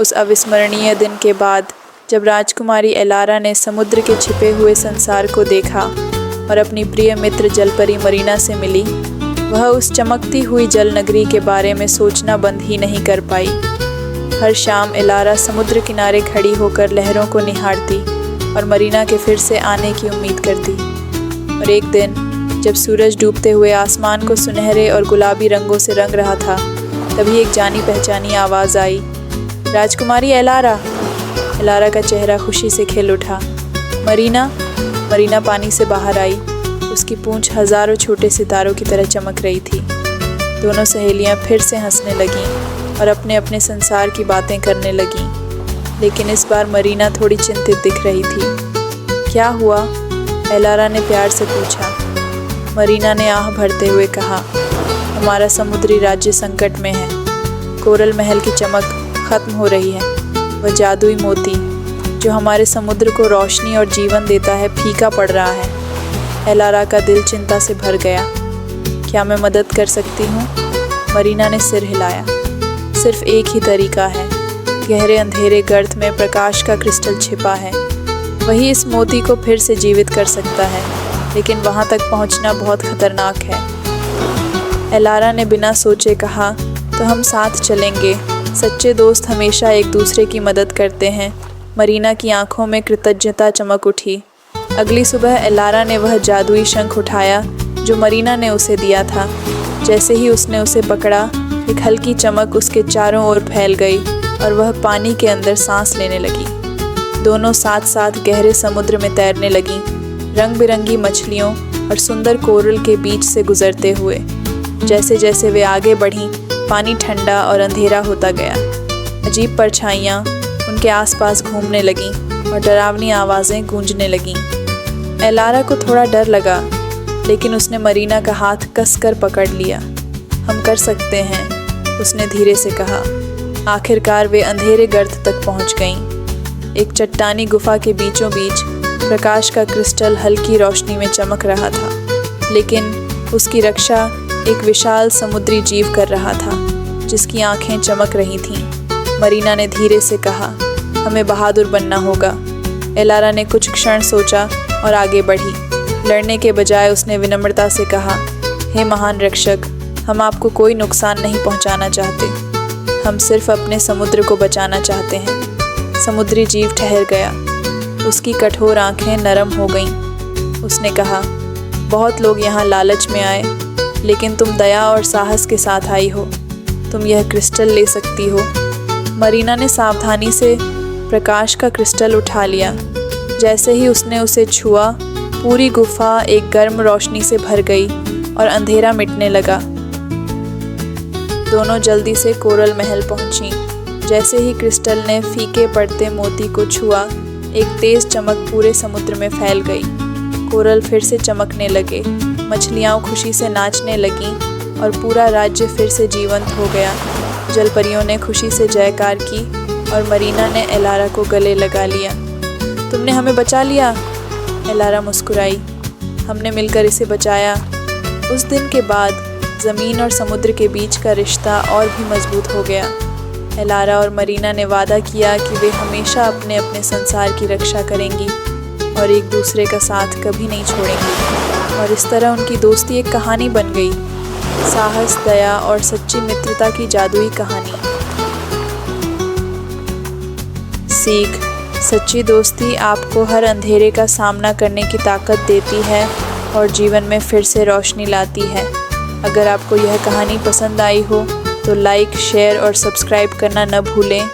उस अविस्मरणीय दिन के बाद जब राजकुमारी एलारा ने समुद्र के छिपे हुए संसार को देखा और अपनी प्रिय मित्र जलपरी मरीना से मिली, वह उस चमकती हुई जल नगरी के बारे में सोचना बंद ही नहीं कर पाई। हर शाम एलारा समुद्र किनारे खड़ी होकर लहरों को निहारती और मरीना के फिर से आने की उम्मीद करती। और एक दिन जब सूरज डूबते हुए आसमान को सुनहरे और गुलाबी रंगों से रंग रहा था, तभी एक जानी पहचानी आवाज़ आई, राजकुमारी एलारा। एलारा का चेहरा खुशी से खिल उठा। मरीना। मरीना पानी से बाहर आई। उसकी पूंछ हज़ारों छोटे सितारों की तरह चमक रही थी। दोनों सहेलियां फिर से हंसने लगीं और अपने अपने संसार की बातें करने लगीं। लेकिन इस बार मरीना थोड़ी चिंतित दिख रही थी। क्या हुआ? एलारा ने प्यार से पूछा। मरीना ने आह भरते हुए कहा, हमारा समुद्री राज्य संकट में है। कोरल महल की चमक खत्म हो रही है। वह जादुई मोती जो हमारे समुद्र को रोशनी और जीवन देता है, फीका पड़ रहा है। एलारा का दिल चिंता से भर गया। क्या मैं मदद कर सकती हूँ? मरीना ने सिर हिलाया। सिर्फ एक ही तरीका है। गहरे अंधेरे गर्त में प्रकाश का क्रिस्टल छिपा है। वही इस मोती को फिर से जीवित कर सकता है, लेकिन वहाँ तक पहुँचना बहुत खतरनाक है। एलारा ने बिना सोचे कहा, तो हम साथ चलेंगे। सच्चे दोस्त हमेशा एक दूसरे की मदद करते हैं। मरीना की आंखों में कृतज्ञता चमक उठी। अगली सुबह एलारा ने वह जादुई शंख उठाया जो मरीना ने उसे दिया था। जैसे ही उसने उसे पकड़ा, एक हल्की चमक उसके चारों ओर फैल गई और वह पानी के अंदर सांस लेने लगी। दोनों साथ साथ गहरे समुद्र में तैरने लगीं, रंग बिरंगी मछलियों और सुंदर कोरल के बीच से गुजरते हुए। जैसे जैसे वे आगे बढ़ीं, पानी ठंडा और अंधेरा होता गया। अजीब परछाइयाँ उनके आसपास घूमने लगीं और डरावनी आवाज़ें गूंजने लगीं। एलारा को थोड़ा डर लगा, लेकिन उसने मरीना का हाथ कसकर पकड़ लिया। हम कर सकते हैं, उसने धीरे से कहा। आखिरकार वे अंधेरे गर्त तक पहुंच गईं। एक चट्टानी गुफा के बीचों बीच प्रकाश का क्रिस्टल हल्की रोशनी में चमक रहा था, लेकिन उसकी रक्षा एक विशाल समुद्री जीव कर रहा था जिसकी आंखें चमक रही थीं। मरीना ने धीरे से कहा, हमें बहादुर बनना होगा। एलारा ने कुछ क्षण सोचा और आगे बढ़ी। लड़ने के बजाय उसने विनम्रता से कहा, हे महान रक्षक, हम आपको कोई नुकसान नहीं पहुंचाना चाहते। हम सिर्फ अपने समुद्र को बचाना चाहते हैं। समुद्री जीव ठहर गया। उसकी कठोर आंखें नरम हो गईं। उसने कहा, बहुत लोग यहाँ लालच में आए, लेकिन तुम दया और साहस के साथ आई हो। तुम यह क्रिस्टल ले सकती हो। मरीना ने सावधानी से प्रकाश का क्रिस्टल उठा लिया। जैसे ही उसने उसे छुआ, पूरी गुफा एक गर्म रोशनी से भर गई और अंधेरा मिटने लगा। दोनों जल्दी से कोरल महल पहुंची। जैसे ही क्रिस्टल ने फीके पड़ते मोती को छुआ, एक तेज चमक पूरे समुद्र में फैल गई। कोरल फिर से चमकने लगे, मछलियाँ खुशी से नाचने लगीं और पूरा राज्य फिर से जीवंत हो गया। जलपरियों ने खुशी से जयकार की और मरीना ने एलारा को गले लगा लिया। तुमने हमें बचा लिया। एलारा मुस्कुराई। हमने मिलकर इसे बचाया। उस दिन के बाद ज़मीन और समुद्र के बीच का रिश्ता और भी मजबूत हो गया। एलारा और मरीना ने वादा किया कि वे हमेशा अपने अपने संसार की रक्षा करेंगी और एक दूसरे का साथ कभी नहीं छोड़ेंगी। और इस तरह उनकी दोस्ती एक कहानी बन गई। साहस, दया और सच्ची मित्रता की जादुई कहानी। सीख: सच्ची दोस्ती आपको हर अंधेरे का सामना करने की ताकत देती है और जीवन में फिर से रोशनी लाती है। अगर आपको यह कहानी पसंद आई हो तो लाइक, शेयर और सब्सक्राइब करना न भूलें।